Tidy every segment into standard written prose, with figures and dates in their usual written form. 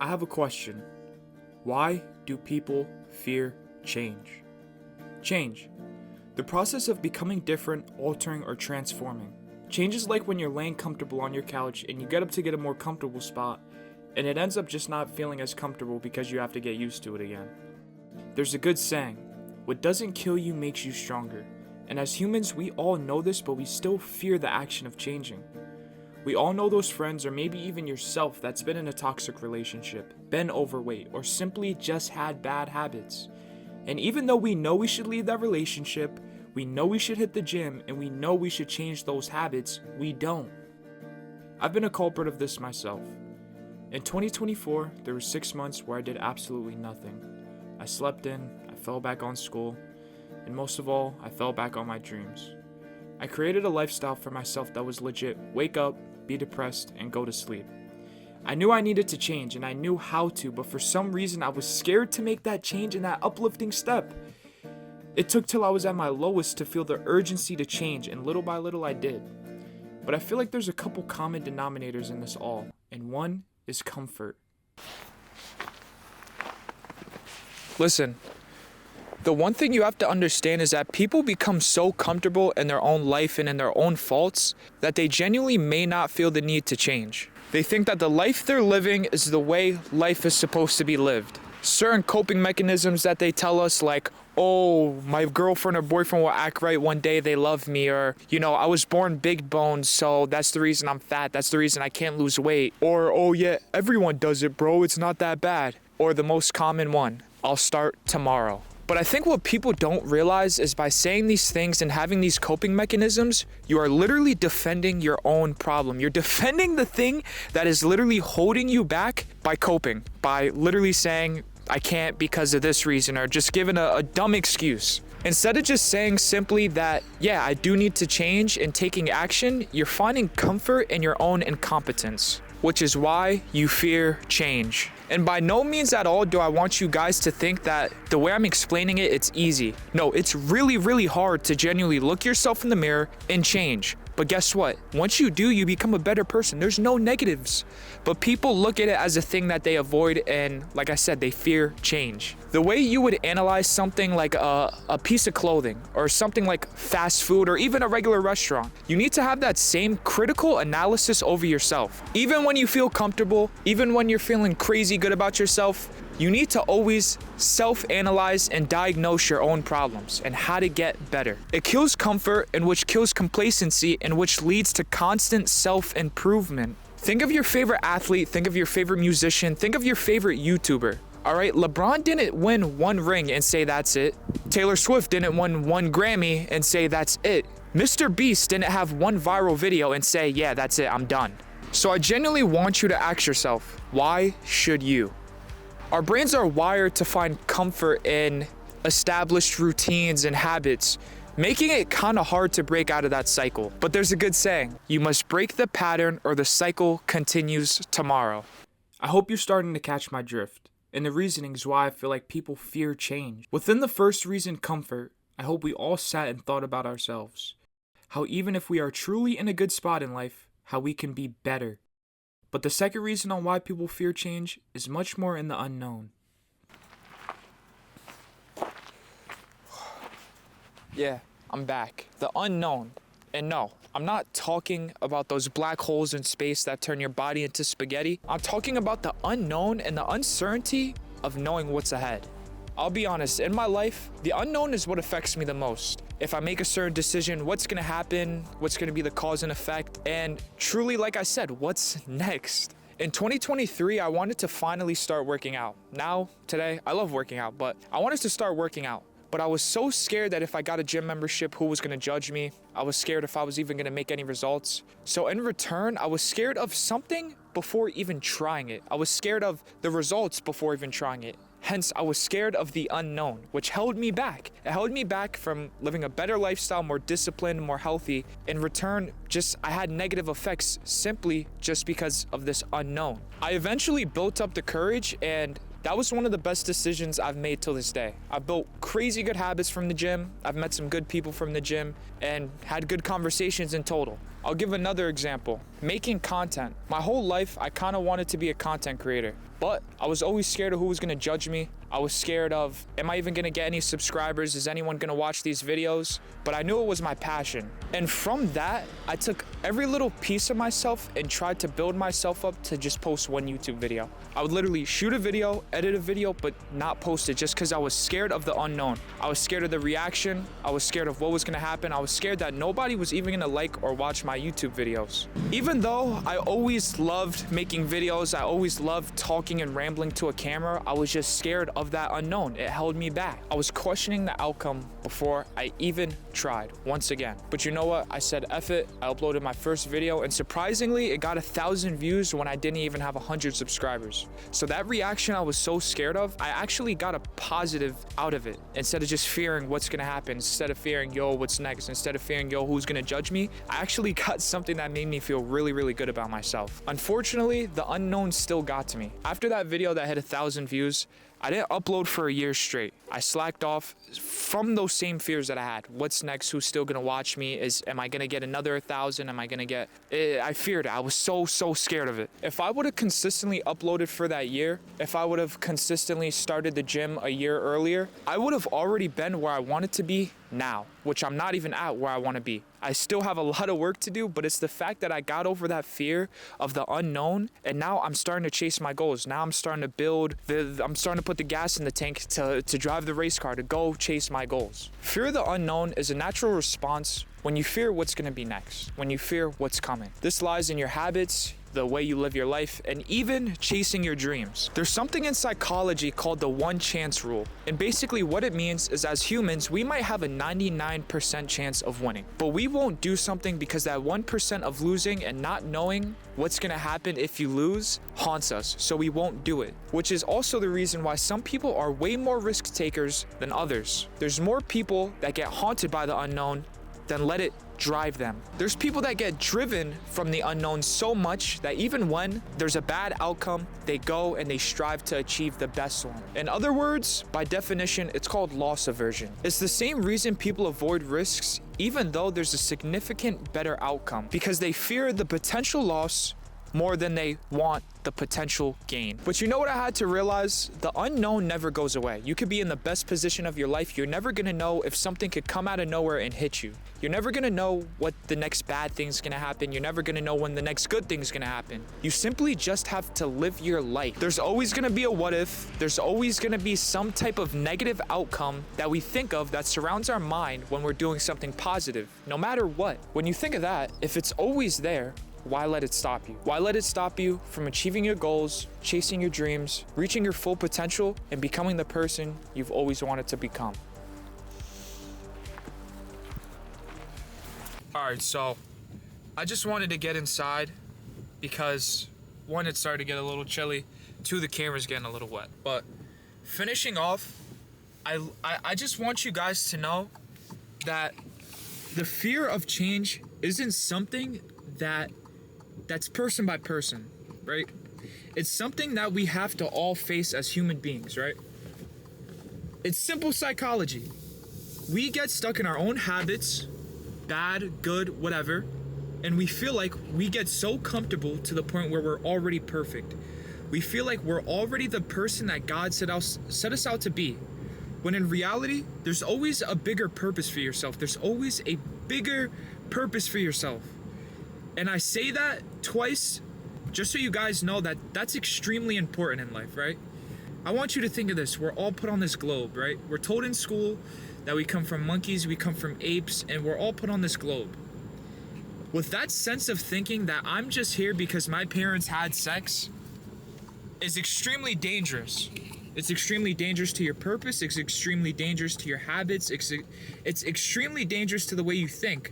I have a question. Why do people fear change? Change. The process of becoming different, altering, or transforming. Change is like when you're laying comfortable on your couch and you get up to get a more comfortable spot, and it ends up just not feeling as comfortable because you have to get used to it again. There's a good saying, what doesn't kill you makes you stronger. And as humans, we all know this, but we still fear the action of changing. We all know those friends, or maybe even yourself, that's been in a toxic relationship, been overweight, or simply just had bad habits. And even though we know we should leave that relationship, we know we should hit the gym, and we know we should change those habits, we don't. I've been a culprit of this myself. In 2024, there were 6 months where I did absolutely nothing. I slept in, I fell back on school, and most of all, I fell back on my dreams. I created a lifestyle for myself that was legit: wake up, be depressed, and go to sleep. I knew I needed to change, and I knew how to, but for some reason I was scared to make that change and that uplifting step. It took till I was at my lowest to feel the urgency to change, and little by little I did. But I feel like there's a couple common denominators in this all, and one is comfort. Listen, the one thing you have to understand is that people become so comfortable in their own life and in their own faults that they genuinely may not feel the need to change. They think that the life they're living is the way life is supposed to be lived. Certain coping mechanisms that they tell us, like, oh, my girlfriend or boyfriend will act right one day, they love me, or, I was born big boned, so that's the reason I'm fat, that's the reason I can't lose weight, or, oh yeah, everyone does it, bro, it's not that bad. Or the most common one, I'll start tomorrow. But I think what people don't realize is by saying these things and having these coping mechanisms, you are literally defending your own problem. You're defending the thing that is literally holding you back by coping, by literally saying, I can't because of this reason, or just giving a dumb excuse. Instead of just saying simply that, yeah, I do need to change and taking action, you're finding comfort in your own incompetence, which is why you fear change. And by no means at all do I want you guys to think that the way I'm explaining it, it's easy. No, it's really, really hard to genuinely look yourself in the mirror and change. But guess what? Once you do, you become a better person. There's no negatives. But people look at it as a thing that they avoid, and like I said, they fear change. The way you would analyze something like a piece of clothing, or something like fast food, or even a regular restaurant, you need to have that same critical analysis over yourself. Even when you feel comfortable, even when you're feeling crazy good about yourself, you need to always self-analyze and diagnose your own problems and how to get better. It kills comfort, and which kills complacency, and which leads to constant self-improvement. Think of your favorite athlete, think of your favorite musician, think of your favorite YouTuber. All right, LeBron didn't win one ring and say that's it. Taylor Swift didn't win one Grammy and say that's it. Mr. Beast didn't have one viral video and say, yeah, that's it, I'm done. So I genuinely want you to ask yourself, why should you? Our brains are wired to find comfort in established routines and habits, making it kind of hard to break out of that cycle. But there's a good saying, you must break the pattern or the cycle continues tomorrow. I hope you're starting to catch my drift, and the reasonings why I feel like people fear change. Within the first reason, comfort, I hope we all sat and thought about ourselves. How even if we are truly in a good spot in life, how we can be better. But the second reason on why people fear change is much more in the unknown. Yeah, I'm back. The unknown. And no, I'm not talking about those black holes in space that turn your body into spaghetti. I'm talking about the unknown and the uncertainty of knowing what's ahead. I'll be honest, in my life, the unknown is what affects me the most. If I make a certain decision, what's gonna happen? What's gonna be the cause and effect? And truly, like I said, what's next? In 2023, I wanted to finally start working out. Now, today, I love working out, but I wanted to start working out. But I was so scared that if I got a gym membership, who was gonna judge me? I was scared if I was even gonna make any results. So in return, I was scared of something before even trying it. I was scared of the results before even trying it. Hence, I was scared of the unknown, which held me back. It held me back from living a better lifestyle, more disciplined, more healthy. In return, I had negative effects simply just because of this unknown. I eventually built up the courage, and that was one of the best decisions I've made till this day. I've built crazy good habits from the gym. I've met some good people from the gym and had good conversations in total. I'll give another example. Making content. My whole life, I kind of wanted to be a content creator, but I was always scared of who was gonna judge me. I was scared of, am I even gonna get any subscribers? Is anyone gonna watch these videos? But I knew it was my passion. And from that, I took every little piece of myself and tried to build myself up to just post one YouTube video. I would literally shoot a video, edit a video, but not post it just because I was scared of the unknown. I was scared of the reaction. I was scared of what was gonna happen. I was scared that nobody was even gonna like or watch my YouTube videos. Even though I always loved making videos, I always loved talking and rambling to a camera, I was just scared of that unknown. It held me back. I was questioning the outcome before I even tried once again. But you know what? I said F it. I uploaded my first video and surprisingly it got 1,000 views when I didn't even have 100 subscribers. So that reaction I was so scared of, I actually got a positive out of it. Instead of just fearing what's gonna happen, instead of fearing, yo, what's next, instead of fearing, yo, who's gonna judge me, I actually got something that made me feel really, really good about myself. Unfortunately, the unknown still got to me. After that video that had 1,000 views, I didn't upload for a year straight. I slacked off from those same fears that I had. What's next? Who's still gonna watch me? Am I gonna get another 1,000? Am I gonna get? I feared it. I was so scared of it. If I would have consistently uploaded for that year, if I would have consistently started the gym a year earlier, I would have already been where I wanted to be now, which I'm not even at where I want to be. I still have a lot of work to do, but it's the fact that I got over that fear of the unknown, and now I'm starting to chase my goals. Now I'm starting to I'm starting to put the gas in the tank to drive the race car, to go chase my goals. Fear of the unknown is a natural response when you fear what's going to be next, when you fear what's coming. This lies in your habits, the way you live your life, and even chasing your dreams. There's something in psychology called the one chance rule. And basically what it means is as humans, we might have a 99% chance of winning, but we won't do something because that 1% of losing and not knowing what's gonna happen if you lose haunts us, so we won't do it. Which is also the reason why some people are way more risk takers than others. There's more people that get haunted by the unknown than let it drive them. There's people that get driven from the unknown so much that even when there's a bad outcome, they go and they strive to achieve the best one. In other words, by definition, it's called loss aversion. It's the same reason people avoid risks even though there's a significant better outcome, because they fear the potential loss more than they want the potential gain. But you know what I had to realize? The unknown never goes away. You could be in the best position of your life. You're never gonna know if something could come out of nowhere and hit you. You're never gonna know what the next bad thing's gonna happen. You're never gonna know when the next good thing's gonna happen. You simply just have to live your life. There's always gonna be a what if. There's always gonna be some type of negative outcome that we think of that surrounds our mind when we're doing something positive, no matter what. When you think of that, if it's always there, why let it stop you? Why let it stop you from achieving your goals, chasing your dreams, reaching your full potential, and becoming the person you've always wanted to become? All right, so I just wanted to get inside because one, it started to get a little chilly. Two, the camera's getting a little wet. But finishing off, I just want you guys to know that the fear of change isn't something that's person by person, right? It's something that we have to all face as human beings, right? It's simple psychology. We get stuck in our own habits, bad, good, whatever, and we feel like we get so comfortable to the point where we're already perfect. We feel like we're already the person that God set us out to be. When in reality, there's always a bigger purpose for yourself. There's always a bigger purpose for yourself. And I say that twice just so you guys know that that's extremely important in life, right? I want you to think of this. We're all put on this globe, right? We're told in school that we come from monkeys, we come from apes, and we're all put on this globe. With that sense of thinking that I'm just here because my parents had sex is extremely dangerous. It's extremely dangerous to your purpose. It's extremely dangerous to your habits. It's extremely dangerous to the way you think.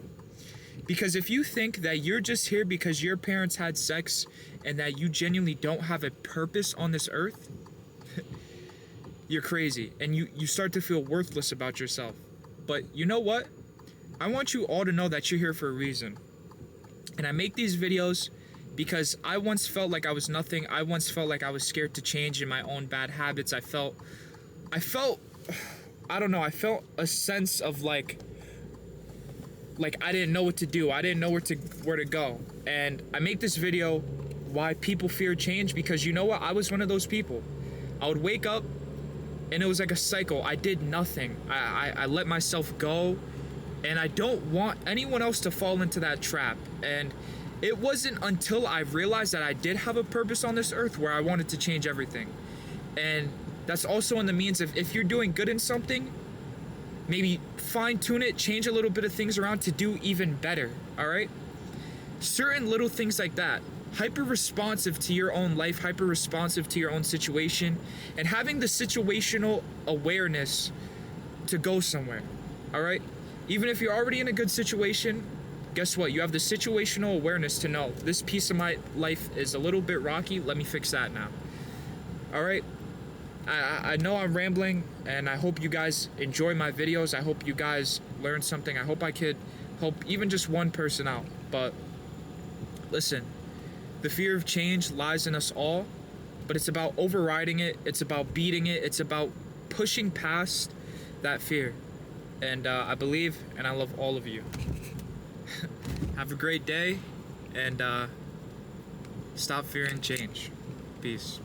Because if you think that you're just here because your parents had sex and that you genuinely don't have a purpose on this earth, you're crazy. And you start to feel worthless about yourself. But you know what? I want you all to know that you're here for a reason. And I make these videos because I once felt like I was nothing. I once felt like I was scared to change in my own bad habits. I felt a sense of like like I didn't know what to do. I didn't know where to go. And I make this video why people fear change, because you know what? I was one of those people. I would wake up and it was like a cycle. I did nothing. I let myself go, and I don't want anyone else to fall into that trap. And it wasn't until I realized that I did have a purpose on this earth where I wanted to change everything. And that's also in the means of, if you're doing good in something, maybe fine tune it, change a little bit of things around to do even better, all right? Certain little things like that. Hyper responsive to your own life, hyper responsive to your own situation, and having the situational awareness to go somewhere, all right? Even if you're already in a good situation, guess what? You have the situational awareness to know this piece of my life is a little bit rocky. Let me fix that now, all right? I know I'm rambling, and I hope you guys enjoy my videos. I hope you guys learn something. I hope I could help even just one person out. But listen, the fear of change lies in us all, but it's about overriding it. It's about beating it. It's about pushing past that fear. And I believe and I love all of you. Have a great day, and stop fearing change. Peace.